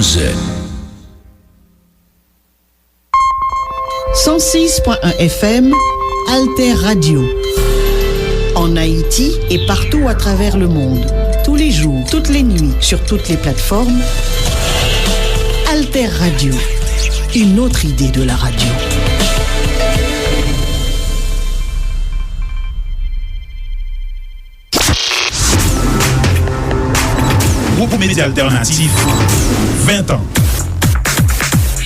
12. 106.1 FM, Alter Radio. En Haïti et partout à travers le monde. Tous les jours, toutes les nuits, sur toutes les plateformes. Alter Radio. Une autre idée de la radio. Groupe Média Alternatif, 20 ans.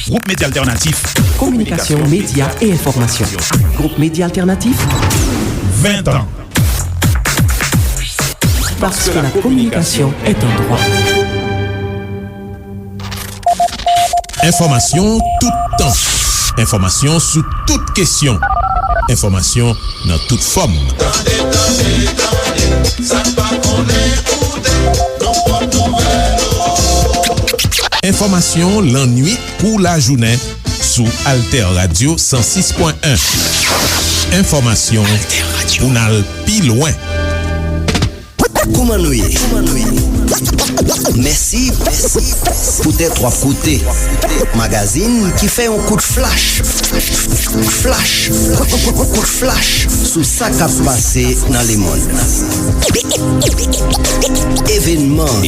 Groupe Média Alternatif, communication, médias et information. Groupe Média Alternatif, 20 ans. Parce que la communication est un droit. Information tout temps. Information sous toutes questions. Information dans toute forme. Information l'ennui pour la journée sous Alter Radio 106.1. Information pour n'aller plus loin. Koumanouye. Merci pour tes trois côtés. Magazine qui fait un coup de flash. Coup de flash sous ça qui a passé dans le monde. Événement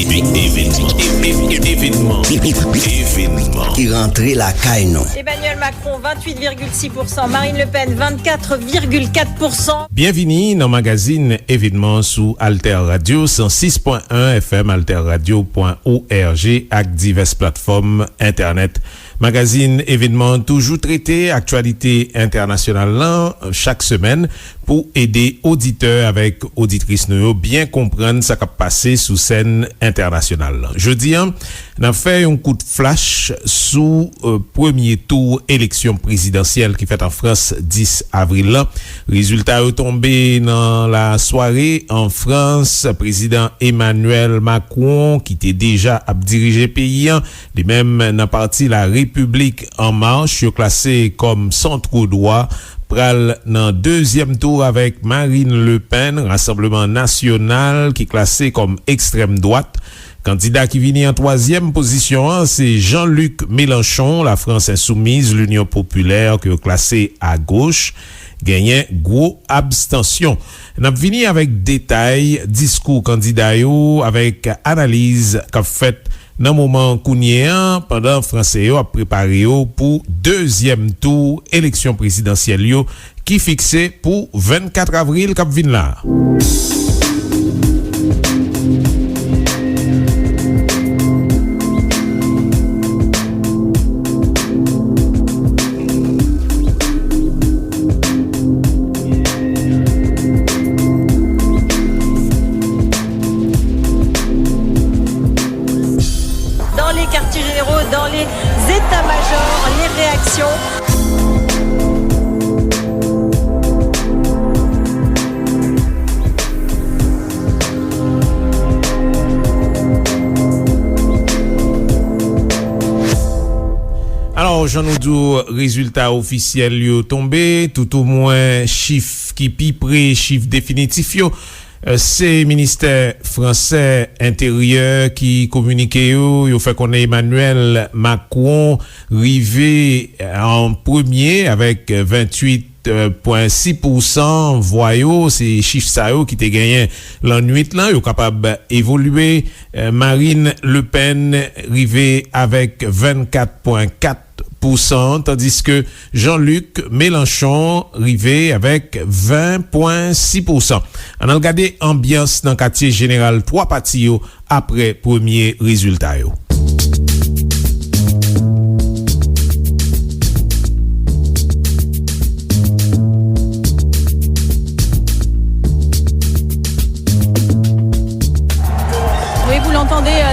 qui rentrait la caille. Emmanuel Macron 28,6%, Marine Le Pen 24,4%. Bienvenue dans le magazine événement sous Alter Radio 106.1 FM, alterradio.org ak diverses plateformes internet. Magazine événement toujours traité actualité internationale là, chaque semaine pour aider auditeurs avec auditrices nous bien comprendre ce qui a passé sous scène internationale. Jeudi, on a fait un coup de flash sous premier tour élection présidentielle qui fait en France 10 avril là. Résultat est tombé dans la soirée en France. Président Emmanuel Macron qui était déjà à diriger pays, lui même dans parti la République en marche, classé comme centre droit. Pral dans deuxième tour avec Marine Le Pen, Rassemblement National qui est classé comme extrême droite. Candidat qui vient en troisième position, c'est Jean-Luc Mélenchon, la France Insoumise, l'Union Populaire qui est classé à gauche. Gagnant gros abstention. N'a vini avec détail, discours candidat yo, avec analyse qu'a fait dans moment kounien pendant français yo a préparé yo pour deuxième tour élection présidentielle yo qui fixé pour 24 avril qu'a vinn là. Alors, j'en ai dit résultat officiel yo tombé, tout au moins chiffre qui pi près chiffre définitif yo. C'est ministère français intérieur qui communique yo fait qu'on est Emmanuel Macron rivé en premier avec 28,6% voyou, c'est chiffre ça yo qui te gagné l'an nuit là, yo capable évoluer. Marine Le Pen rivé avec 24,4%, tandis que Jean-Luc Mélenchon rivé avec 20,6%. On a regardé ambiance dans le quartier général 3 partis après premier résultat.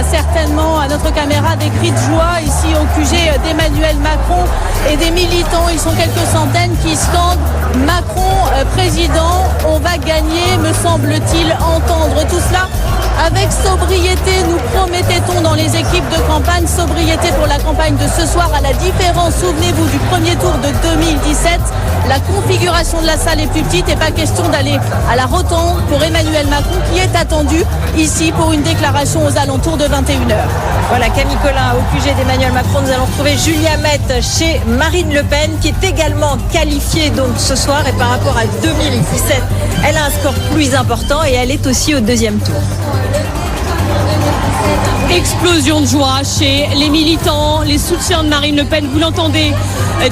Certainement à notre caméra des cris de joie ici au QG d'Emmanuel Macron et des militants, ils sont quelques centaines qui scandent Macron président, on va gagner, me semble-t-il entendre tout cela avec sobriété, nous promettait-on dans les équipes de campagne, sobriété pour la campagne de ce soir, à la différence, souvenez-vous, du premier tour de 2017. La configuration de la salle est plus petite et pas question d'aller à la rotonde pour Emmanuel Macron qui est attendu ici pour une déclaration aux alentours de 21h. Voilà, Camille Collin au QG d'Emmanuel Macron. Nous allons retrouver Julia Mette chez Marine Le Pen qui est également qualifiée donc ce soir, et par rapport à 2017, elle a un score plus important et elle est aussi au deuxième tour. Explosion de joie chez les militants, les soutiens de Marine Le Pen, vous l'entendez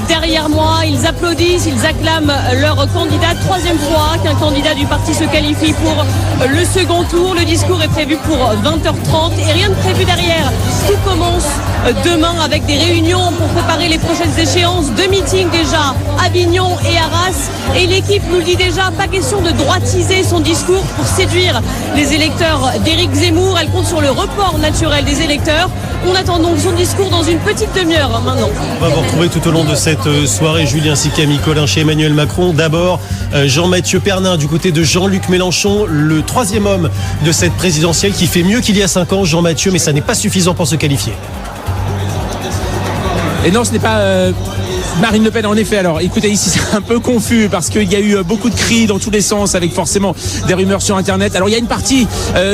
derrière moi, ils applaudissent, ils acclament leur candidat, troisième fois qu'un candidat du parti se qualifie pour le second tour. Le discours est prévu pour 20h30 et rien de prévu derrière. Tout commence demain avec des réunions pour préparer les prochaines échéances, 2 meetings déjà, Avignon et Arras, et l'équipe nous le dit déjà, pas question de droitiser son discours pour séduire les électeurs d'Éric Zemmour. Elle compte sur le report naturel des électeurs. On attend donc son discours dans une petite demi-heure maintenant. On va vous retrouver tout au long de cette soirée, Julien ainsi que Camille Collin chez Emmanuel Macron. D'abord, Jean-Mathieu Pernin du côté de Jean-Luc Mélenchon, le troisième homme de cette présidentielle qui fait mieux qu'il y a 5 ans, Jean-Mathieu, mais ça n'est pas suffisant pour se qualifier. Et non, ce n'est pas Marine Le Pen en effet. Alors écoutez, ici c'est un peu confus parce qu'il y a eu beaucoup de cris dans tous les sens avec forcément des rumeurs sur internet. Alors il y a une partie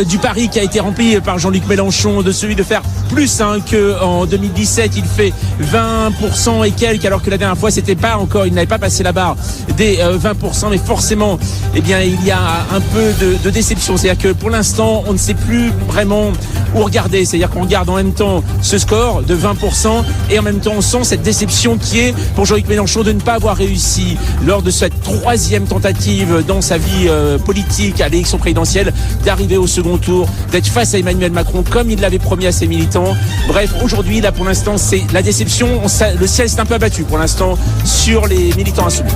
du pari qui a été remplie par Jean-Luc Mélenchon, de celui de faire plus qu'en 2017. Il fait 20% et quelques, alors que la dernière fois c'était pas encore, il n'avait pas passé la barre des 20%, mais forcément eh bien il y a un peu de déception. C'est-à-dire que pour l'instant on ne sait plus vraiment où regarder. C'est-à-dire qu'on regarde en même temps ce score de 20% et en même temps on sent cette déception qui est pour Jean-Luc Mélenchon de ne pas avoir réussi lors de cette troisième tentative dans sa vie politique à l'élection présidentielle d'arriver au second tour, d'être face à Emmanuel Macron comme il l'avait promis à ses militants. Bref, aujourd'hui, là pour l'instant, c'est la déception. Le ciel s'est un peu abattu pour l'instant sur les militants insoumis.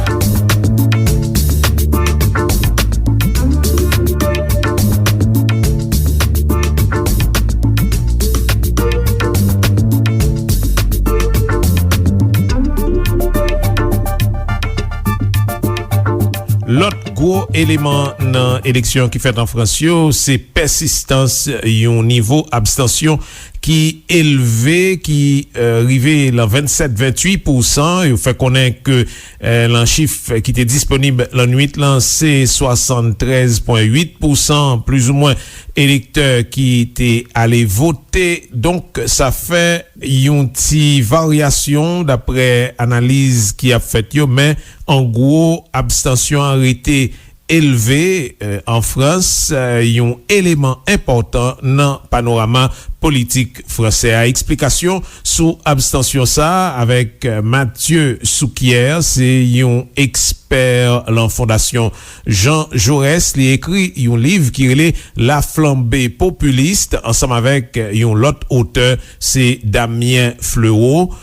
L'autre gros élément dans l'élection qui fait en France, c'est persistance, yon niveau abstention qui élevé, qui arrivé la 27-28%, et fait connaître que l'un chiffre qui était disponible la nuit, là, c'est 73,8%, plus ou moins électeurs qui étaient allés voter. Donc, ça fait une petite variation d'après analyse qui a fait, mais en gros, abstention a été élevé en France, un élément important dans le panorama politique français. Explication sous abstention ça avec Mathieu Souquier, c'est un expert dans la fondation Jean Jaurès. Il a écrit un livre qui est La flambée populiste, ensemble avec un autre auteur, c'est Damien Fleureau.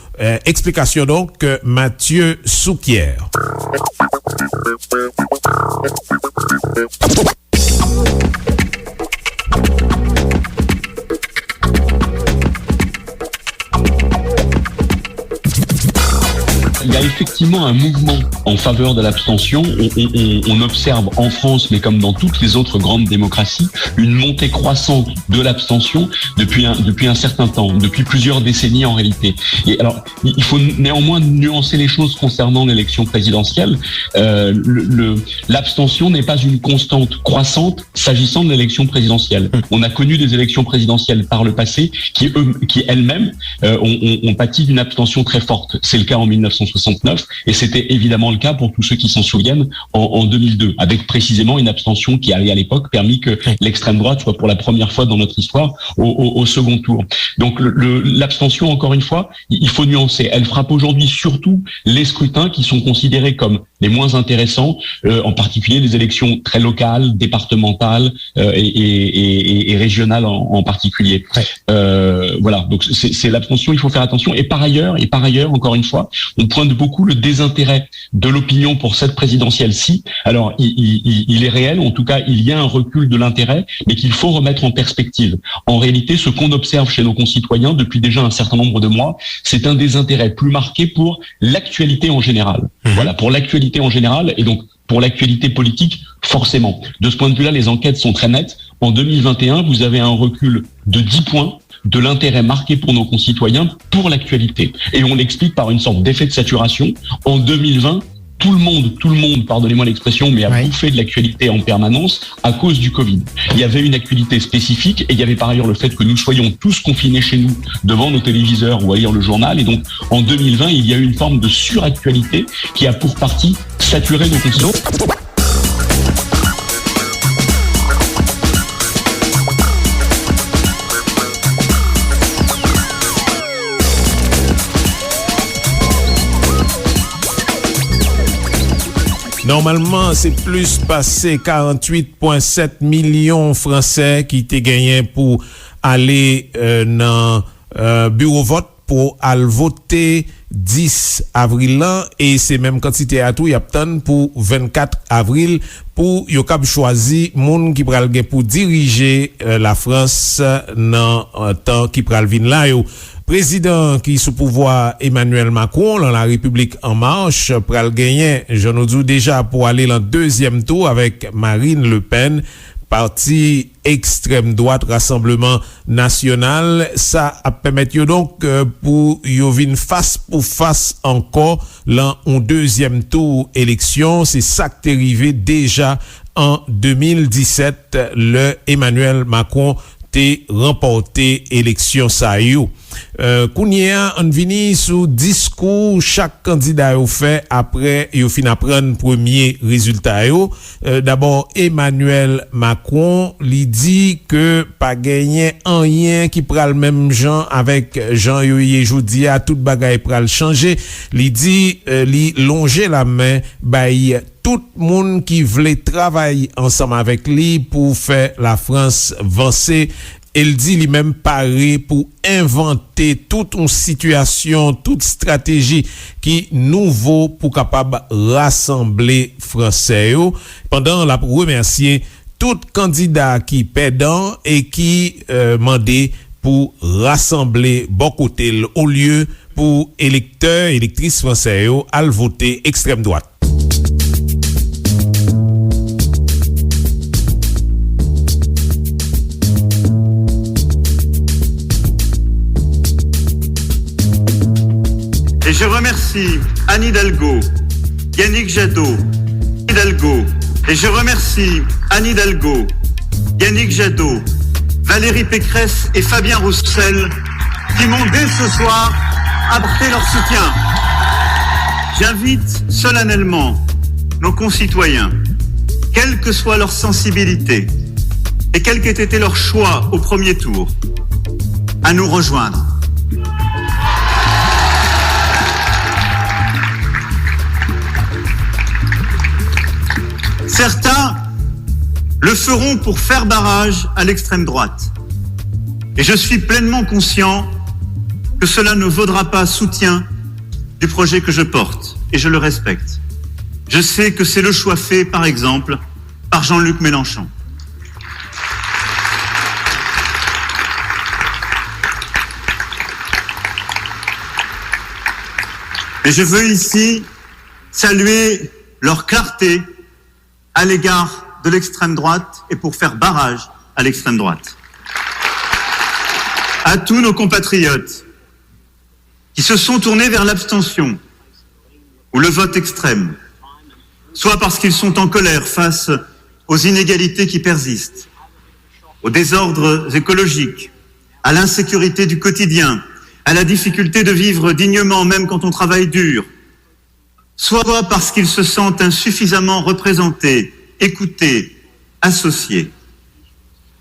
Explication donc Mathieu Souquier. Il y a effectivement un mouvement en faveur de l'abstention. On observe en France, mais comme dans toutes les autres grandes démocraties, une montée croissante de l'abstention depuis un certain temps, depuis plusieurs décennies en réalité. Et alors, il faut néanmoins nuancer les choses concernant l'élection présidentielle. L'abstention n'est pas une constante croissante s'agissant de l'élection présidentielle. On a connu des élections présidentielles par le passé qui elles-mêmes ont pâti d'une abstention très forte. C'est le cas en 1969 et c'était évidemment le cas pour tous ceux qui s'en souviennent en 2002, avec précisément une abstention qui avait à l'époque permis que l'extrême droite soit pour la première fois dans notre histoire au second tour. Donc l'abstention, encore une fois, il faut nuancer. Elle frappe aujourd'hui surtout les scrutins qui sont considérés comme les moins intéressants, en particulier les élections très locales, départementales et régionales en particulier. Voilà, donc c'est l'abstention, il faut faire attention. Et par ailleurs, encore une fois, on pointe beaucoup le désintérêt de l'opinion pour cette présidentielle-ci. Alors, il est réel, en tout cas, il y a un recul de l'intérêt, mais qu'il faut remettre en perspective. En réalité, ce qu'on observe chez nos concitoyens depuis déjà un certain nombre de mois, c'est un désintérêt plus marqué pour l'actualité en général. Voilà, pour l'actualité en général, et donc pour l'actualité politique, forcément. De ce point de vue-là, les enquêtes sont très nettes. En 2021, vous avez un recul de 10 points de l'intérêt marqué pour nos concitoyens pour l'actualité. Et on l'explique par une sorte d'effet de saturation. En 2020, tout le monde, pardonnez-moi l'expression, mais a bouffé de l'actualité en permanence à cause du Covid. Il y avait une actualité spécifique et il y avait par ailleurs le fait que nous soyons tous confinés chez nous devant nos téléviseurs ou à lire le journal. Et donc, en 2020, il y a eu une forme de suractualité qui a pour partie saturé nos concitoyens. Normalement, c'est plus passé 48,7 millions Français qui te gagné pour aller dans bureau vote pour aller voter 10 avril là, et c'est même quantité à tout y obtenu pour 24 avril pour yo k'ap choisi moun qui pral gen pour diriger la France dans temps qui pral vinn là yo. Président qui sous pouvoir Emmanuel Macron dans la République en marche pral gagner, je nous dis déjà pour aller dans deuxième tour avec Marine Le Pen, parti extrême droite Rassemblement National. Ça a permettre yo donc pour yo vinn face pour face encore là en deuxième tour élection. C'est ça qui est arrivé déjà en 2017, le Emmanuel Macron t'est remporté élection ça yo. Kounia on vini sous discours chaque candidat yo fait après yo fin apprendre premier résultat yo. D'abord Emmanuel Macron li dit que pas gagné rien qui pral même Jean avec Jean yo jodi a tout bagay pral changer. Li dit li longer la main bay tout moun qui voulait travailler ensemble avec lui pour faire la France avancer. Elle dit lui-même paré pour inventer toute une situation, toute stratégie qui nouveau pour capable rassembler Français. Pendant la remercier tout candidat qui perdant et qui mandé pour rassembler bon côté au lieu pour électeurs et électrices français à voter extrême droite. Et je remercie Anne Hidalgo, Yannick Jadot, Hidalgo. Et je remercie Anne Hidalgo, Yannick Jadot, Valérie Pécresse et Fabien Roussel qui m'ont dès ce soir apporté leur soutien. J'invite solennellement nos concitoyens, quelle que soit leur sensibilité et quel qu'ait été leur choix au premier tour, à nous rejoindre. Certains le feront pour faire barrage à l'extrême droite. Et je suis pleinement conscient que cela ne vaudra pas soutien du projet que je porte. Et je le respecte. Je sais que c'est le choix fait, par exemple, par Jean-Luc Mélenchon. Et je veux ici saluer leur clarté à l'égard de l'extrême droite et pour faire barrage à l'extrême droite. À tous nos compatriotes qui se sont tournés vers l'abstention ou le vote extrême, soit parce qu'ils sont en colère face aux inégalités qui persistent, aux désordres écologiques, à l'insécurité du quotidien, à la difficulté de vivre dignement même quand on travaille dur, soit parce qu'ils se sentent insuffisamment représentés, écoutés, associés.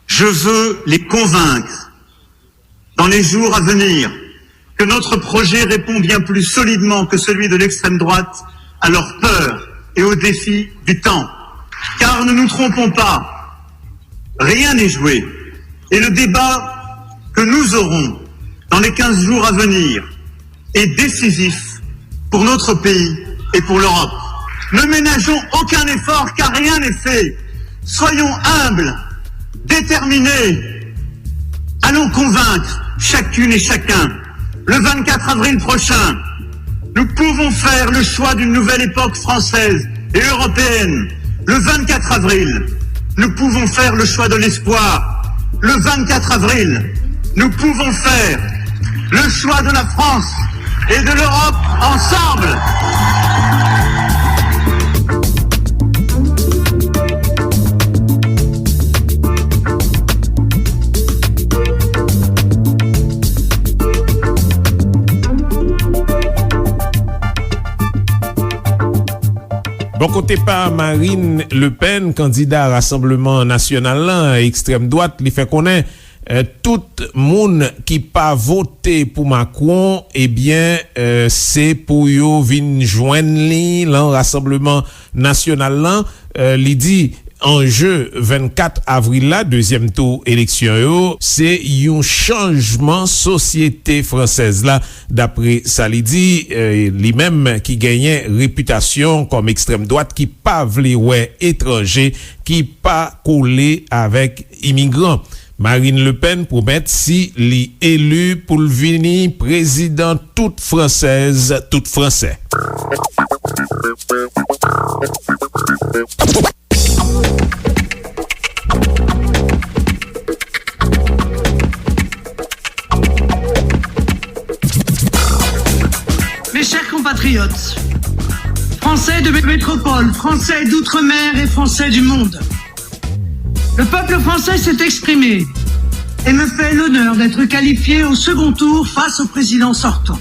Je veux les convaincre, dans les jours à venir, que notre projet répond bien plus solidement que celui de l'extrême droite à leurs peurs et aux défis du temps. Car ne nous trompons pas, rien n'est joué. Et le débat que nous aurons dans les 15 jours à venir est décisif pour notre pays et pour l'Europe. Ne ménageons aucun effort car rien n'est fait. Soyons humbles, déterminés. Allons convaincre chacune et chacun. Le 24 avril prochain, nous pouvons faire le choix d'une nouvelle époque française et européenne. Le 24 avril, nous pouvons faire le choix de l'espoir. Le 24 avril, nous pouvons faire le choix de la France et de l'Europe ensemble. Bon kote pa Marine Le Pen, kandida Rassemblement National lan, ekstrem droite, li fe konen tout moun ki pa vote pou Macron, ebyen se pou yo vin jwen li lan Rassemblement National lan, li di enjeu 24 avril la, deuxième tour élection yo, se yon chanjman sosyete fransez la, d'apre sa li di, li mem ki genyen reputasyon kom ekstrem droite ki pa vle wè étranger, ki pa koule avèk imigran. Marine Le Pen promet si li élu pou l'vini président tout française, tout français. Mes chers compatriotes, Français de métropole, Français d'outre-mer et Français du monde, le peuple français s'est exprimé et me fait l'honneur d'être qualifié au second tour face au président sortant.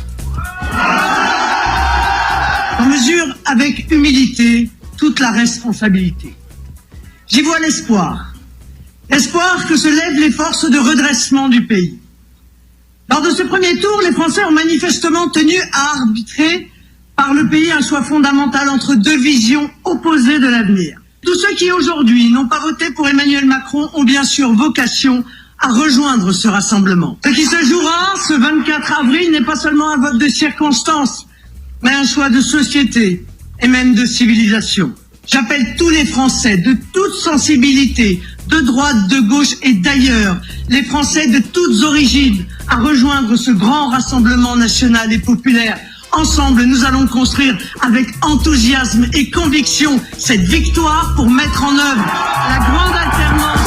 On mesure avec humilité toute la responsabilité. J'y vois l'espoir. L'espoir que se lèvent les forces de redressement du pays. Lors de ce premier tour, les Français ont manifestement tenu à arbitrer par le pays un choix fondamental entre deux visions opposées de l'avenir. Tous ceux qui aujourd'hui n'ont pas voté pour Emmanuel Macron ont bien sûr vocation à rejoindre ce rassemblement. Ce qui se jouera ce 24 avril n'est pas seulement un vote de circonstance, mais un choix de société et même de civilisation. J'appelle tous les Français de toute sensibilité, de droite, de gauche et d'ailleurs, les Français de toutes origines, à rejoindre ce grand rassemblement national et populaire. Ensemble, nous allons construire avec enthousiasme et conviction cette victoire pour mettre en œuvre la grande alternance.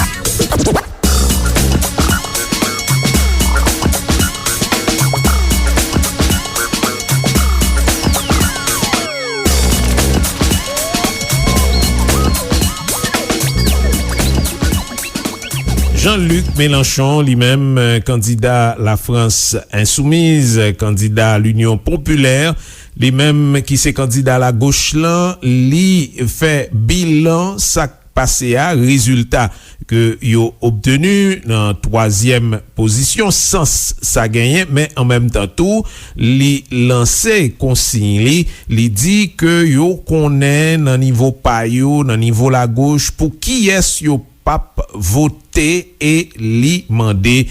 Jean-Luc Mélenchon, lui-même candidat la France Insoumise, candidat l'Union Populaire, lui-même qui c'est candidat la gauche là, li fait bilan sa passé à résultat que yo obtenu dans troisième position sans sa gagner, mais en même temps tout, li lancé consigne li dit que yo connaît dans niveau pa yo, dans niveau la gauche pour qui est yo pape voter et li mandé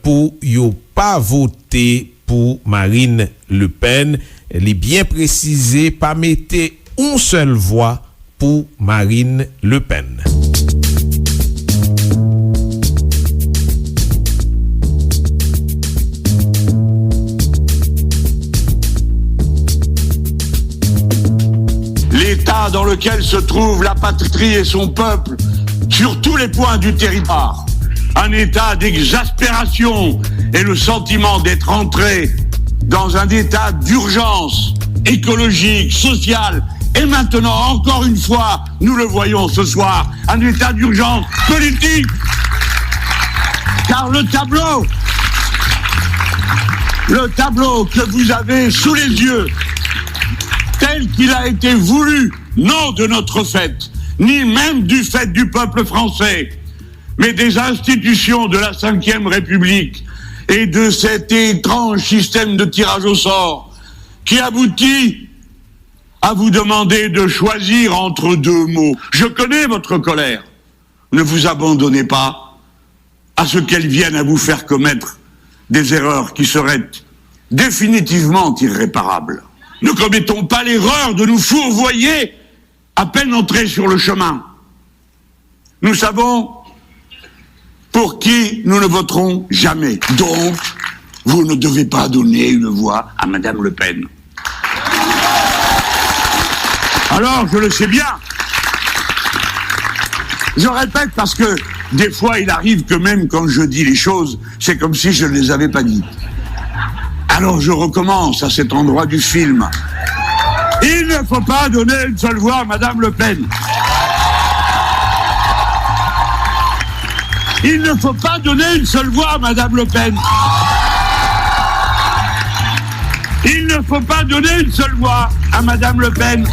pour yo pas voter pour Marine Le Pen, li bien précisé pas mettre une seule voix pour Marine Le Pen. L'état dans lequel se trouve la patrie et son peuple sur tous les points du territoire, un état d'exaspération et le sentiment d'être entré dans un état d'urgence écologique, sociale et maintenant, encore une fois, nous le voyons ce soir, un état d'urgence politique. Car le tableau que vous avez sous les yeux, tel qu'il a été voulu, non de notre fait, ni même du fait du peuple français, mais des institutions de la Ve République et de cet étrange système de tirage au sort qui aboutit à vous demander de choisir entre deux mots. Je connais votre colère. Ne vous abandonnez pas à ce qu'elle vienne à vous faire commettre des erreurs qui seraient définitivement irréparables. Ne commettons pas l'erreur de nous fourvoyer à peine entrés sur le chemin. Nous savons pour qui nous ne voterons jamais. Donc, vous ne devez pas donner une voix à Madame Le Pen. Alors, je le sais bien. Je répète parce que des fois il arrive que même quand je dis les choses, c'est comme si je ne les avais pas dites. Alors je recommence à cet endroit du film. Il ne faut pas donner une seule voix à Madame Le Pen. Il ne faut pas donner une seule voix à Madame Le Pen. Il ne faut pas donner une seule voix à Madame Le Pen.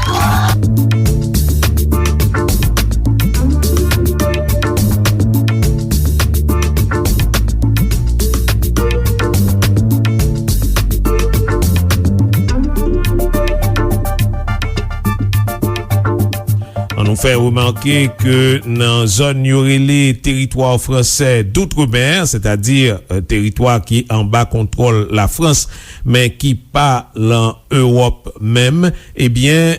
On nous fait remarquer que dans zone yorele territoire français d'outre-mer, c'est-à-dire territoire qui en bas contrôle la France, mais qui pas l'Europe même, eh bien,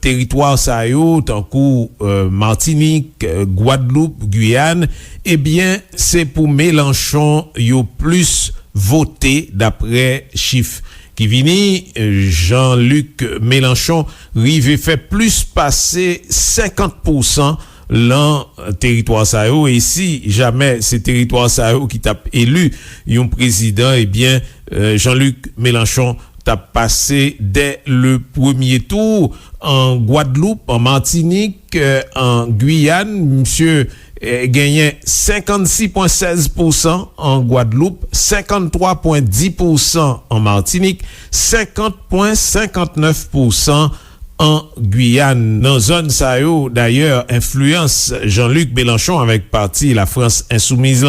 territoire ça yo, tant coup Martinique, Guadeloupe, Guyane, eh bien, c'est pour Mélenchon yo plus voté d'après chiffres. Qui vini, Jean-Luc Mélenchon rive fait plus passer 50% l'an territoire sa yo, et si jamais c'est territoire sa yo qui t'a élu yon président, eh bien Jean-Luc Mélenchon t'a passé dès le premier tour en Guadeloupe, en Martinique, en Guyane, monsieur gagné 56,16% en Guadeloupe, 53,10% en Martinique, 50,59% en Guyane. Dans zone sa yo, d'ailleurs, influence Jean-Luc Mélenchon avec parti La France Insoumise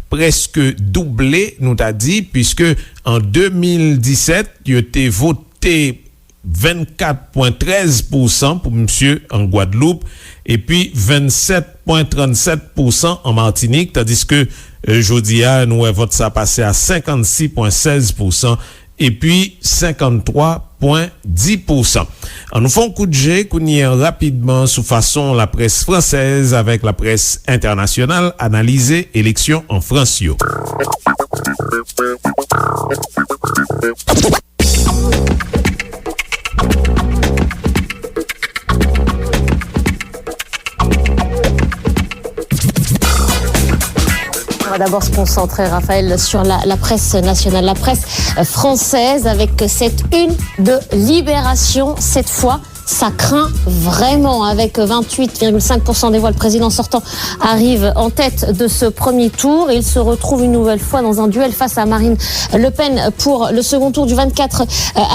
presque doublé, nous t'a dit, puisque en 2017, il a été voté 24,13% pour monsieur en Guadeloupe et puis 27,37% en Martinique, tandis que Jodia nous vote ça passé à 56,16% et puis 53,10%. En nous font coup de jet qu'on y est rapidement sous façon la presse française avec la presse internationale analysée élection en France. On va d'abord se concentrer, Raphaël, sur la presse nationale, la presse française, avec cette une de Libération. Cette fois, ça craint vraiment. Avec 28,5% des voix, le président sortant arrive en tête de ce premier tour et il se retrouve une nouvelle fois dans un duel face à Marine Le Pen pour le second tour du 24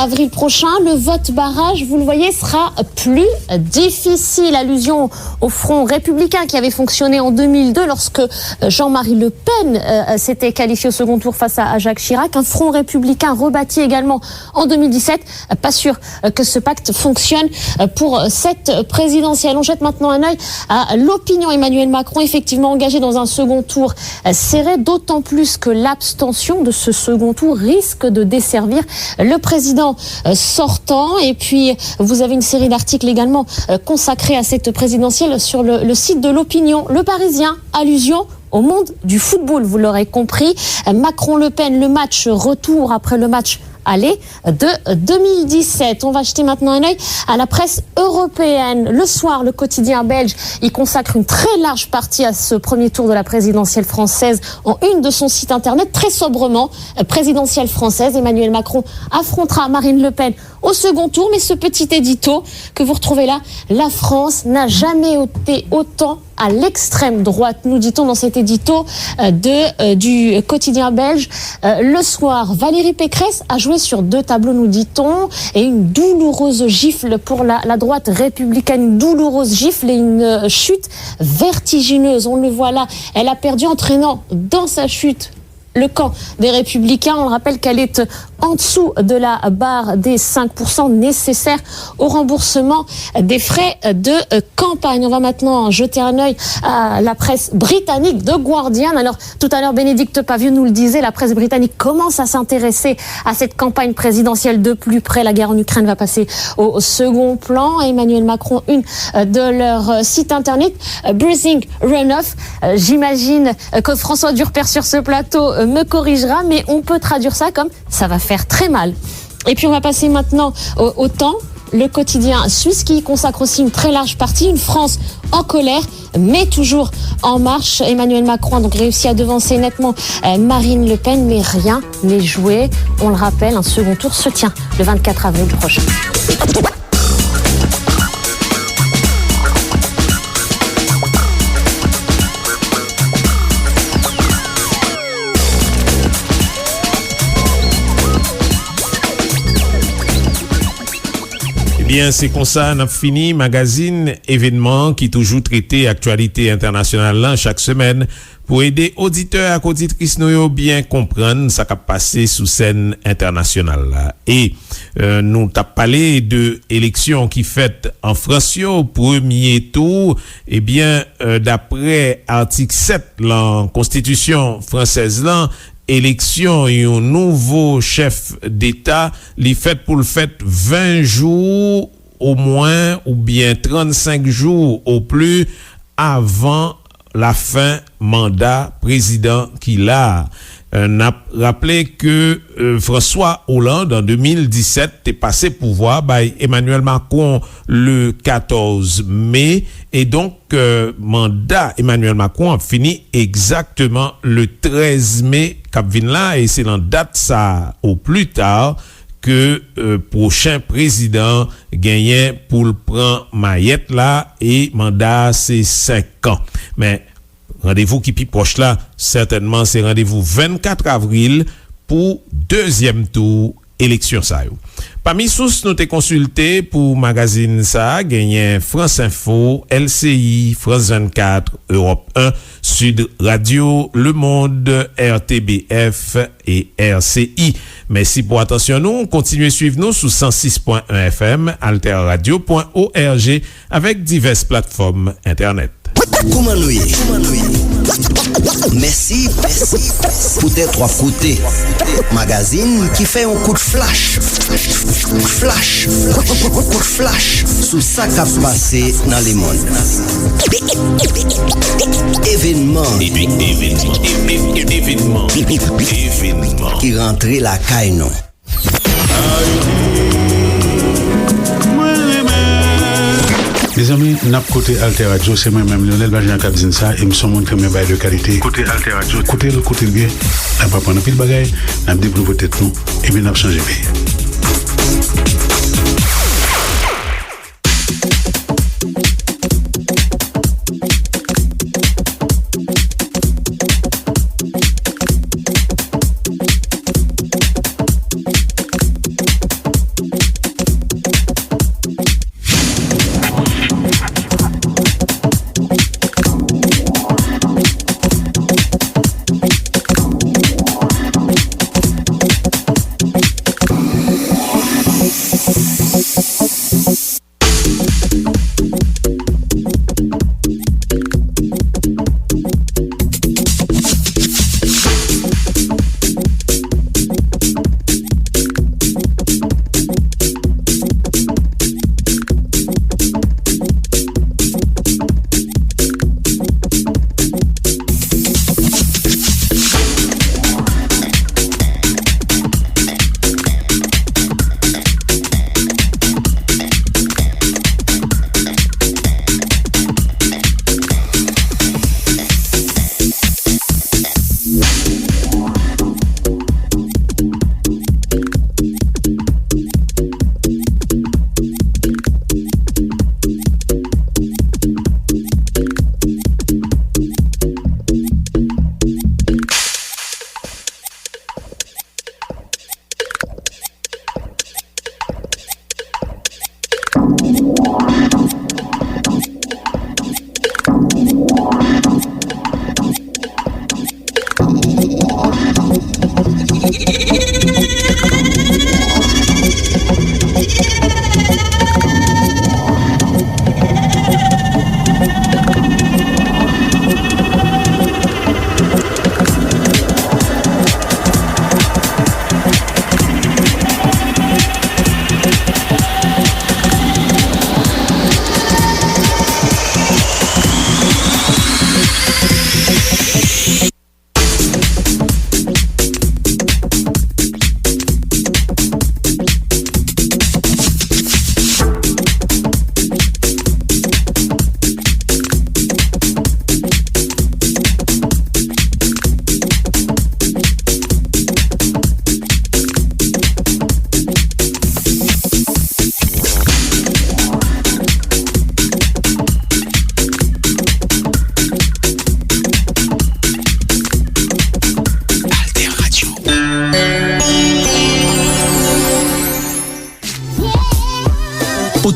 avril prochain. Le vote barrage, vous le voyez, sera plus difficile. Allusion au Front républicain qui avait fonctionné en 2002 lorsque Jean-Marie Le Pen s'était qualifié au second tour face à Jacques Chirac. Un Front républicain rebâti également en 2017. Pas sûr que ce pacte fonctionne pour cette présidentielle. On jette maintenant un œil à l'opinion. Emmanuel Macron, effectivement engagé dans un second tour serré, d'autant plus que l'abstention de ce second tour risque de desservir le président sortant. Et puis, vous avez une série d'articles également consacrés à cette présidentielle sur le site de l'opinion. Le Parisien, allusion au monde du football, vous l'aurez compris. Macron-Le Pen, le match retour après le match aller de 2017. On va jeter maintenant un œil à la presse européenne. Le soir, le quotidien belge, il consacre une très large partie à ce premier tour de la présidentielle française en une de son site internet, très sobrement. Présidentielle française, Emmanuel Macron affrontera Marine Le Pen au second tour, mais ce petit édito que vous retrouvez là, la France n'a jamais été autant à l'extrême droite, nous dit-on dans cet édito du quotidien belge. Le soir, Valérie Pécresse a joué sur deux tableaux, nous dit-on, et une douloureuse gifle pour la droite républicaine, une douloureuse gifle et une chute vertigineuse. On le voit là, elle a perdu, entraînant dans sa chute le camp des Républicains. On rappelle qu'elle est en dessous de la barre des 5% nécessaires au remboursement des frais de campagne. On va maintenant jeter un œil à la presse britannique, The Guardian. Alors, tout à l'heure, Bénédicte Pavieux nous le disait, la presse britannique commence à s'intéresser à cette campagne présidentielle de plus près. La guerre en Ukraine va passer au second plan. Emmanuel Macron, une de leur site internet, Breathing Runoff. J'imagine que François Durper sur ce plateau me corrigera, mais on peut traduire ça comme ça va faire très mal. Et puis on va passer maintenant au Temps, le quotidien suisse qui consacre aussi une très large partie, une France en colère mais toujours en marche. Emmanuel Macron a donc réussi à devancer nettement Marine Le Pen, mais rien n'est joué. On le rappelle, un second tour se tient le 24 avril prochain. Bien, c'est comme ça, on a fini magazine événement qui toujours traité actualité internationale là chaque semaine pour aider auditeurs et auditrices nous bien comprendre ça qui a passé sous scène internationale là. Et nous t'a parlé de élection qui fait en France au premier tour. Eh bien, d'après article 7 la Constitution française là, élection et un nouveau chef d'État, li fait pour le fait 20 jours au moins ou bien 35 jours au plus avant la fin mandat président qu'il a. N'a rappelé que François Hollande en 2017 est passé pouvoir by Emmanuel Macron le 14 mai et donc mandat Emmanuel Macron a fini exactement le 13 mai cap vinn là et c'est la date ça au plus tard que prochain président gagnait pour le prendre maillette là et mandat c'est 5 ans. Mais rendez-vous qui pi proche là, certainement c'est rendez-vous 24 avril pour deuxième tour élection ça yo. Parmi sources nous t'ai consulté pour magazine ça, gagné France Info, LCI, France 24, Europe 1, Sud Radio, Le Monde, RTBF et RCI. Merci pour attention nous, continuez suivre nous sous 106.1 FM, alterradio.org avec diverses plateformes internet. Koumanouye. Merci pour tes trois côtés. Magazine qui fait un coup de flash. Coup de flash sous ça qui a passé dans le monde. Événement qui rentrait la caille non. Mes amis, nap côté Alter Radio, c'est moi-même Lionel Bajan qui dit ça et me sont montré mes bails de qualité. Côté Alter Radio, côté le bien, n'a pas prendre pile bagaille, n'a développer tête nous et bien n'a changer pays.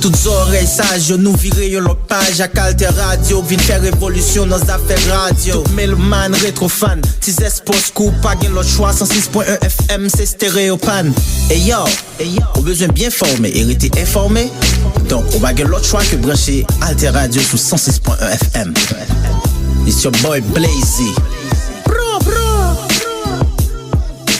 toutes oreilles sages, nous virer yon l'autre page ak Alter Radio, vin faire révolution dans affaires radio. Tout mélomane, rétro fan, tis espos coup, pas gen l'autre choix, 106.1 FM, c'est stéréopan. Et yo, on besoin bien formé, et rester informé. Donc, on va gen l'autre choix que brancher Alter Radio sous 106.1 FM. It's your boy Blazy.